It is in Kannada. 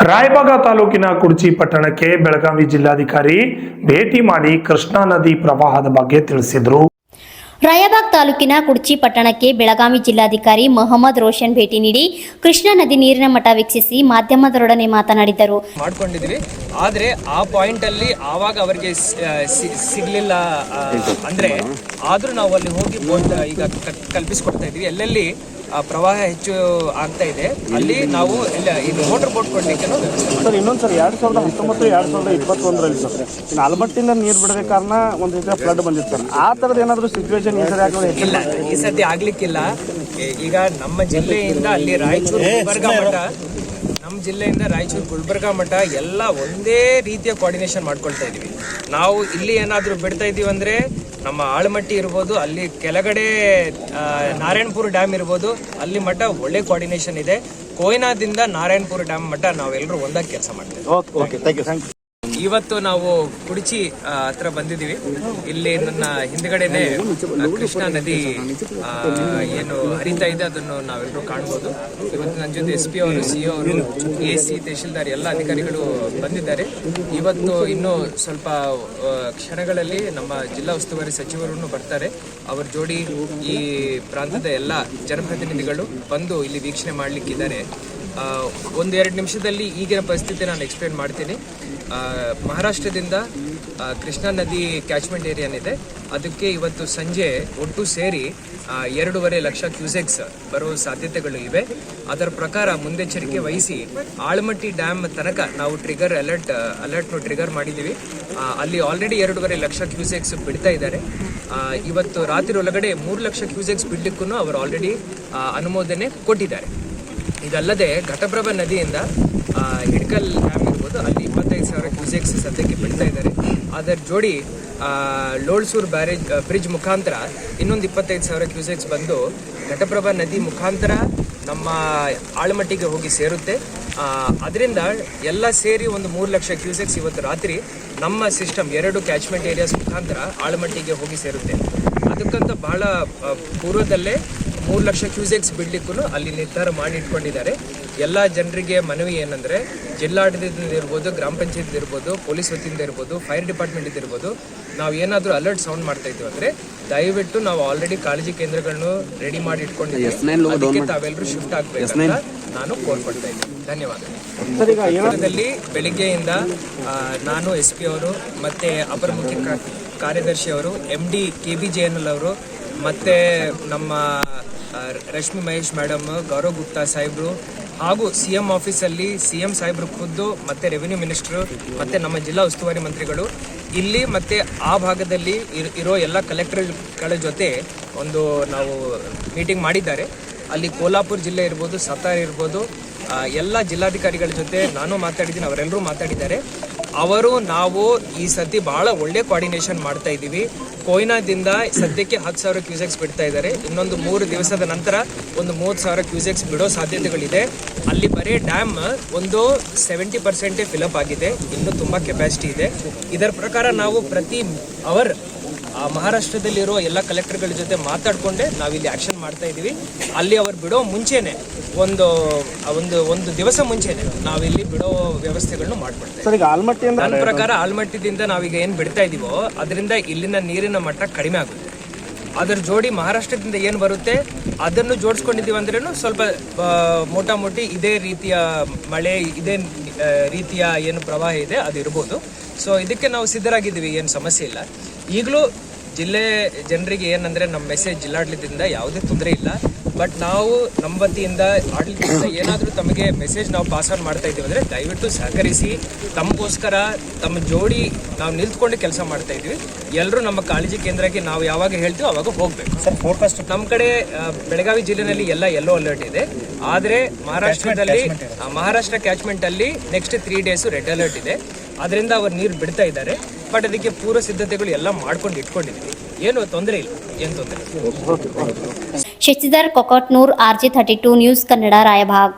ರಾಯಬಾಗ ತಾಲೂಕಿನ ಕುರ್ಚಿ ಪಟ್ಟಣಕ್ಕೆ ಬೆಳಗಾವಿ ಜಿಲ್ಲಾಧಿಕಾರಿ ಭೇಟಿ ಮಾಡಿ ಕೃಷ್ಣಾ ನದಿ ಪ್ರವಾಹದ ಬಗ್ಗೆ ತಿಳಿಸಿದರು. ರಾಯಬಾಗ್ ತಾಲೂಕಿನ ಕುರ್ಚಿ ಪಟ್ಟಣಕ್ಕೆ ಬೆಳಗಾವಿ ಜಿಲ್ಲಾಧಿಕಾರಿ ಮೊಹಮ್ಮದ್ ರೋಷನ್ ಭೇಟಿ ನೀಡಿ ಕೃಷ್ಣಾ ನದಿ ನೀರಿನ ಮಟ್ಟ ವೀಕ್ಷಿಸಿ ಮಾಧ್ಯಮದವರೊಡನೆ ಮಾತನಾಡಿದರು. ಮಾಡ್ಕೊಂಡಿದ್ವಿ, ಆದರೆ ಆ ಪಾಯಿಂಟ್ ಅಲ್ಲಿ ಆವಾಗ ಅವರಿಗೆ ಸಿಗಲಿಲ್ಲ ಅಂದ್ರೆ ಆದ್ರೂ ನಾವು ಅಲ್ಲಿ ಹೋಗಿ ಬೋಟ್ ಈಗ ಕಲ್ಪಿಸಿಕೊಡ್ತಾ ಇದ್ವಿ. ಎಲ್ಲೆಲ್ಲಿ ಪ್ರವಾಹ ಹೆಚ್ಚು ಆಗ್ತಾ ಇದೆ ಅಲ್ಲಿ ನಾವು ಇಲ್ಲಿ ಮೋಟರ್ ಬೋಟ್ ಕೊಡ್ಲಿಕ್ಕೆ ಸರ್. ಇನ್ನೊಂದು ಸರ್ 2019 2021ರಲ್ಲಿ ಸರ್ ಆಲ್ಮಟ್ಟಿಯಿಂದ ನೀರು ಬಿಡದ ಕಾರಣ ಒಂದು ರೀತಿಯ ಫ್ಲಡ್ ಬಂದಿತ್ತು ಸರ್. ಆ ಥರದ್ದು ಏನಾದರೂ ಸಿಚುವೇಶನ್ ಈ ಸರಿ ಇಲ್ಲ, ಈ ಸತಿ ಆಗ್ಲಿಕ್ಕಿಲ್ಲ. ಈಗ ನಮ್ಮ ಜಿಲ್ಲೆಯಿಂದ ಅಲ್ಲಿ ರಾಯಚೂರು ಗುಲ್ಬರ್ಗಾ ಮಠ, ನಮ್ಮ ಜಿಲ್ಲೆಯಿಂದ ರಾಯಚೂರು ಗುಲ್ಬರ್ಗಾ ಮಠ ಎಲ್ಲ ಒಂದೇ ರೀತಿಯ ಕೋಆರ್ಡಿನೇಷನ್ ಮಾಡ್ಕೊಳ್ತಾ ಇದೀವಿ. ನಾವು ಇಲ್ಲಿ ಏನಾದರೂ ಬಿಡ್ತಾ ಇದೀವಿ ಅಂದ್ರೆ ನಮ್ಮ ಆಳಮಟ್ಟಿ ಇರ್ಬೋದು, ಅಲ್ಲಿ ಕೆಳಗಡೆ ನಾರಾಯಣಪುರ ಡ್ಯಾಮ್ ಇರ್ಬೋದು, ಅಲ್ಲಿ ಮಠ ಒಳ್ಳೆ ಕೋಆರ್ಡಿನೇಷನ್ ಇದೆ. ಕೊಯ್ನಾದಿಂದ ನಾರಾಯಣಪುರ ಡ್ಯಾಮ್ ಮಠ ನಾವೆಲ್ಲರೂ ಒಂದಾಗಿ ಕೆಲಸ ಮಾಡ್ತೇವೆ. ಇವತ್ತು ನಾವು ಕುಡ್ಚಿ ಹತ್ರ ಬಂದಿದ್ದೀವಿ. ಇಲ್ಲಿ ನನ್ನ ಹಿಂದ್ಗಡೆನೆ ಕೃಷ್ಣಾ ನದಿ ಏನು ಹರಿತಾ ಇದೆ ಅದನ್ನು ನಾವೆಲ್ಲರೂ ಕಾಣ್ಬೋದು. ಇವತ್ತು ನನ್ನ ಜೊತೆ SP ಅವರು, CO ಅವರು, AC, ತಹಶೀಲ್ದಾರ್ ಎಲ್ಲ ಅಧಿಕಾರಿಗಳು ಬಂದಿದ್ದಾರೆ. ಇವತ್ತು ಇನ್ನು ಸ್ವಲ್ಪ ಕ್ಷಣಗಳಲ್ಲಿ ನಮ್ಮ ಜಿಲ್ಲಾ ಉಸ್ತುವಾರಿ ಸಚಿವರನ್ನು ಬರ್ತಾರೆ. ಅವರ ಜೋಡಿ ಈ ಪ್ರಾಂತದ ಎಲ್ಲ ಜನಪ್ರತಿನಿಧಿಗಳು ಬಂದು ಇಲ್ಲಿ ವೀಕ್ಷಣೆ ಮಾಡಲಿಕ್ಕಿದ್ದಾರೆ. 1-2 ನಿಮಿಷದಲ್ಲಿ ಈಗಿನ ಪರಿಸ್ಥಿತಿ ನಾನು ಎಕ್ಸ್ಪ್ಲೇನ್ ಮಾಡ್ತೀನಿ. ಮಹಾರಾಷ್ಟ್ರದಿಂದ ಕೃಷ್ಣಾ ನದಿ ಕ್ಯಾಚ್ಮೆಂಟ್ ಏರಿಯಾ ಏನಿದೆ ಅದಕ್ಕೆ ಇವತ್ತು ಸಂಜೆ ಒಟ್ಟು ಸೇರಿ 2.5 ಲಕ್ಷ ಕ್ಯೂಸೆಕ್ಸ್ ಬರುವ ಸಾಧ್ಯತೆಗಳು ಇವೆ. ಅದರ ಪ್ರಕಾರ ಮುನ್ನೆಚ್ಚರಿಕೆ ವಹಿಸಿ ಆಳಮಟ್ಟಿ ಡ್ಯಾಮ್ ತನಕ ನಾವು ಅಲರ್ಟ್ನು ಟ್ರಿಗರ್ ಮಾಡಿದ್ದೀವಿ. ಅಲ್ಲಿ ಆಲ್ರೆಡಿ 2.5 ಲಕ್ಷ ಕ್ಯೂಸೆಕ್ಸ್ ಬಿಡ್ತಾ ಇದ್ದಾರೆ. ಇವತ್ತು ರಾತ್ರಿ ಒಳಗಡೆ 3 ಲಕ್ಷ ಕ್ಯೂಸೆಕ್ಸ್ ಬಿಡ್ಲಿಕ್ಕೂ ಅವರು ಆಲ್ರೆಡಿ ಅನುಮೋದನೆ ಕೊಟ್ಟಿದ್ದಾರೆ. ಇದಲ್ಲದೆ ಘಟಪ್ರಭಾ ನದಿಯಿಂದ ಹಿಡ್ಕಲ್ ಡ್ಯಾಮ್ ಇರ್ಬೋದು, ಅಲ್ಲಿ 25,000 ಕ್ಯೂಸೆಕ್ಸ್ ಸದ್ಯಕ್ಕೆ ಬಿಡ್ತಾ ಇದ್ದಾರೆ. ಅದರ ಜೋಡಿ ಲೋಳ್ಸೂರ್ ಬ್ರಿಡ್ಜ್ ಮುಖಾಂತರ ಇನ್ನೊಂದು 25,000 ಕ್ಯೂಸೆಕ್ಸ್ ಬಂದು ಘಟಪ್ರಭಾ ನದಿ ಮುಖಾಂತರ ನಮ್ಮ ಆಳಮಟ್ಟಿಗೆ ಹೋಗಿ ಸೇರುತ್ತೆ. ಅದರಿಂದ ಎಲ್ಲ ಸೇರಿ ಒಂದು 3 ಲಕ್ಷ ಕ್ಯೂಸೆಕ್ಸ್ ಇವತ್ತು ರಾತ್ರಿ ನಮ್ಮ ಸಿಸ್ಟಮ್ 2 ಕ್ಯಾಚ್ಮೆಂಟ್ ಏರಿಯಾಸ್ ಮುಖಾಂತರ ಆಳಮಟ್ಟಿಗೆ ಹೋಗಿ ಸೇರುತ್ತೆ. ಅದಕ್ಕಂತ ಬಹಳ ಪೂರ್ವದಲ್ಲೇ 3 ಲಕ್ಷ ಕ್ಯೂಸೆಕ್ಸ್ ಬಿಡ್ಲಿಕ್ಕೂ ಅಲ್ಲಿ ನಿರ್ಧಾರ ಮಾಡಿ ಇಟ್ಕೊಂಡಿದ್ದಾರೆ. ಎಲ್ಲ ಜನರಿಗೆ ಮನವಿ ಏನಂದರೆ, ಜಿಲ್ಲಾಡಳಿತದಿಂದ ಇರ್ಬೋದು, ಗ್ರಾಮ ಪಂಚಾಯತ್ ಇರ್ಬೋದು, ಪೊಲೀಸ್ ವತಿಯಿಂದ ಇರ್ಬೋದು, ಫೈರ್ ಡಿಪಾರ್ಟ್ಮೆಂಟ್ ಇರ್ಬೋದು, ನಾವು ಏನಾದರೂ ಅಲರ್ಟ್ ಸೌಂಡ್ ಮಾಡ್ತಾ ಇದ್ದೀವಿ ಅಂದರೆ ದಯವಿಟ್ಟು ನಾವು ಆಲ್ರೆಡಿ ಕಾಳಜಿ ಕೇಂದ್ರಗಳನ್ನು ರೆಡಿ ಮಾಡಿ ಇಟ್ಕೊಂಡಿದ್ದೀವಿ. ಅದಕ್ಕೆ ತಾವೆಲ್ಲರೂ ಶಿಫ್ಟ್ ಆಗಬೇಕಂತ ನಾನು ಕೋರ್ಪಡ್ತಾ ಇದ್ದೀನಿ. ಧನ್ಯವಾದ. ಬೆಳಿಗ್ಗೆಯಿಂದ ನಾನು SP ಅವರು ಮತ್ತೆ ಅಪರ ಮುಖ್ಯ ಕಾರ್ಯದರ್ಶಿ ಅವರು, MD KBJNL ಅವರು, ಮತ್ತೆ ನಮ್ಮ ರಶ್ಮಿ ಮಹೇಶ್ ಮೇಡಮ್, ಗೌರವ್ ಗುಪ್ತಾ ಸಾಹೇಬ್ರು ಹಾಗೂ CM ಆಫೀಸಲ್ಲಿ CM ಸಾಹೇಬ್ರು ಖುದ್ದು, ಮತ್ತೆ ರೆವಿನ್ಯೂ ಮಿನಿಸ್ಟರ್, ಮತ್ತೆ ನಮ್ಮ ಜಿಲ್ಲಾ ಉಸ್ತುವಾರಿ ಮಂತ್ರಿಗಳು ಇಲ್ಲಿ ಮತ್ತೆ ಆ ಭಾಗದಲ್ಲಿ ಇರೋ ಎಲ್ಲ ಕಲೆಕ್ಟರ್ಗಳ ಜೊತೆ ಒಂದು ನಾವು ಮೀಟಿಂಗ್ ಮಾಡಿದ್ದಾರೆ. ಅಲ್ಲಿ ಕೋಲ್ಹಾಪುರ ಜಿಲ್ಲೆ ಇರ್ಬೋದು, ಸತಾರ ಇರ್ಬೋದು, ಎಲ್ಲ ಜಿಲ್ಲಾಧಿಕಾರಿಗಳ ಜೊತೆ ನಾನು ಮಾತಾಡಿದ್ದೀನಿ, ಅವರೆಲ್ಲರೂ ಮಾತಾಡಿದ್ದಾರೆ. ಅವರು ನಾವು ಈ ಸತಿ ಬಹಳ ಒಳ್ಳೆ ಕೋಆರ್ಡಿನೇಷನ್ ಮಾಡ್ತಾ ಇದ್ದೀವಿ. ಕೊಯ್ನಾದಿಂದ ಸದ್ಯಕ್ಕೆ 10,000 ಕ್ಯೂಸೆಕ್ಸ್ ಬಿಡ್ತಾ ಇದ್ದಾರೆ. ಇನ್ನೊಂದು 3 ದಿವಸದ ನಂತರ ಒಂದು 30,000 ಕ್ಯೂಸೆಕ್ಸ್ ಬಿಡೋ ಸಾಧ್ಯತೆಗಳಿದೆ. ಅಲ್ಲಿ ಬರೀ ಡ್ಯಾಮ್ ಒಂದು 70% ಫಿಲಪ್ ಆಗಿದೆ, ಇನ್ನೂ ತುಂಬ ಕೆಪಾಸಿಟಿ ಇದೆ. ಇದರ ಪ್ರಕಾರ ನಾವು ಪ್ರತಿ ಅವರ್ ಮಹಾರಾಷ್ಟ್ರದಲ್ಲಿರೋ ಎಲ್ಲ ಕಲೆಕ್ಟರ್ಗಳ ಜೊತೆ ಮಾತಾಡಿಕೊಂಡೆ ನಾವಿಲ್ಲಿ ಆ್ಯಕ್ಷನ್ ಮಾಡ್ತಾ ಇದ್ದೀವಿ. ಅಲ್ಲಿ ಅವ್ರು ಬಿಡೋ ಮುಂಚೆನೆ ಒಂದು ದಿವಸ ಮುಂಚೆನೆ ನಾವಿಲ್ಲಿ ಬಿಡೋ ವ್ಯವಸ್ಥೆಗಳನ್ನು ಮಾಡ್ಕೊಳ್ತೇವೆ. ನನ್ನ ಪ್ರಕಾರ ಆಲ್ಮಟ್ಟಿದಿಂದ ನಾವೀಗ ಏನು ಬಿಡ್ತಾ ಇದೀವೋ ಅದರಿಂದ ಇಲ್ಲಿನ ನೀರಿನ ಮಟ್ಟ ಕಡಿಮೆ ಆಗುತ್ತೆ. ಅದರ ಜೋಡಿ ಮಹಾರಾಷ್ಟ್ರದಿಂದ ಏನು ಬರುತ್ತೆ ಅದನ್ನು ಜೋಡಿಸ್ಕೊಂಡಿದ್ದೀವಿ ಅಂದ್ರೂ ಸ್ವಲ್ಪ ಮೋಟಾಮೋಟಿ ಇದೇ ರೀತಿಯ ಮಳೆ, ಇದೇ ರೀತಿಯ ಏನು ಪ್ರವಾಹ ಇದೆ ಅದು ಇರ್ಬೋದು. ಸೊ ಇದಕ್ಕೆ ನಾವು ಸಿದ್ಧರಾಗಿದ್ದೀವಿ, ಏನು ಸಮಸ್ಯೆ ಇಲ್ಲ. ಈಗಲೂ ಜಿಲ್ಲೆ ಜನರಿಗೆ ಏನಂದರೆ ನಮ್ಮ ಮೆಸೇಜ್ ಜಿಲ್ಲಾಡಳಿತದಿಂದ ಯಾವುದೇ ತೊಂದರೆ ಇಲ್ಲ. ಬಟ್ ನಾವು ನಮ್ಮ ವತಿಯಿಂದ ಆಡಳಿತದಿಂದ ಏನಾದರೂ ತಮಗೆ ಮೆಸೇಜ್ ನಾವು ಪಾಸ್ ಆನ್ ಮಾಡ್ತಾ ಇದ್ದೀವಿ ಅಂದರೆ ದಯವಿಟ್ಟು ಸಹಕರಿಸಿ. ತಮಗೋಸ್ಕರ ತಮ್ಮ ಜೋಡಿ ನಾವು ನಿಂತ್ಕೊಂಡು ಕೆಲಸ ಮಾಡ್ತಾ ಇದ್ದೀವಿ. ಎಲ್ಲರೂ ನಮ್ಮ ಕಾಳಜಿ ಕೇಂದ್ರಕ್ಕೆ ನಾವು ಯಾವಾಗ ಹೇಳ್ತೀವೋ ಅವಾಗ ಹೋಗಬೇಕು. ಫೋರ್ಕಾಸ್ಟ್ ನಮ್ಮ ಕಡೆ ಬೆಳಗಾವಿ ಜಿಲ್ಲೆಯಲ್ಲಿ ಎಲ್ಲ ಯೆಲ್ಲೋ ಅಲರ್ಟ್ ಇದೆ. ಆದರೆ ಮಹಾರಾಷ್ಟ್ರ ಕ್ಯಾಚ್ಮೆಂಟಲ್ಲಿ ನೆಕ್ಸ್ಟ್ 3 ಡೇಸು ರೆಡ್ ಅಲರ್ಟ್ ಇದೆ. ಅದರಿಂದ ಅವರು ನೀರು ಬಿಡ್ತಾ ಇದ್ದಾರೆ. ಬಟ್ ಅದಕ್ಕೆ ಪೂರ್ವ ಸಿದ್ಧತೆಗಳು ಎಲ್ಲ ಮಾಡ್ಕೊಂಡು ಇಟ್ಕೊಂಡಿದ್ದೀವಿ. ಏನು ತೊಂದರೆ ಇಲ್ಲ, ಏನು ತೊಂದರೆ ಇಲ್ಲ. Shashidhar Kokatnur, RJ32 news Kannada, Raibag.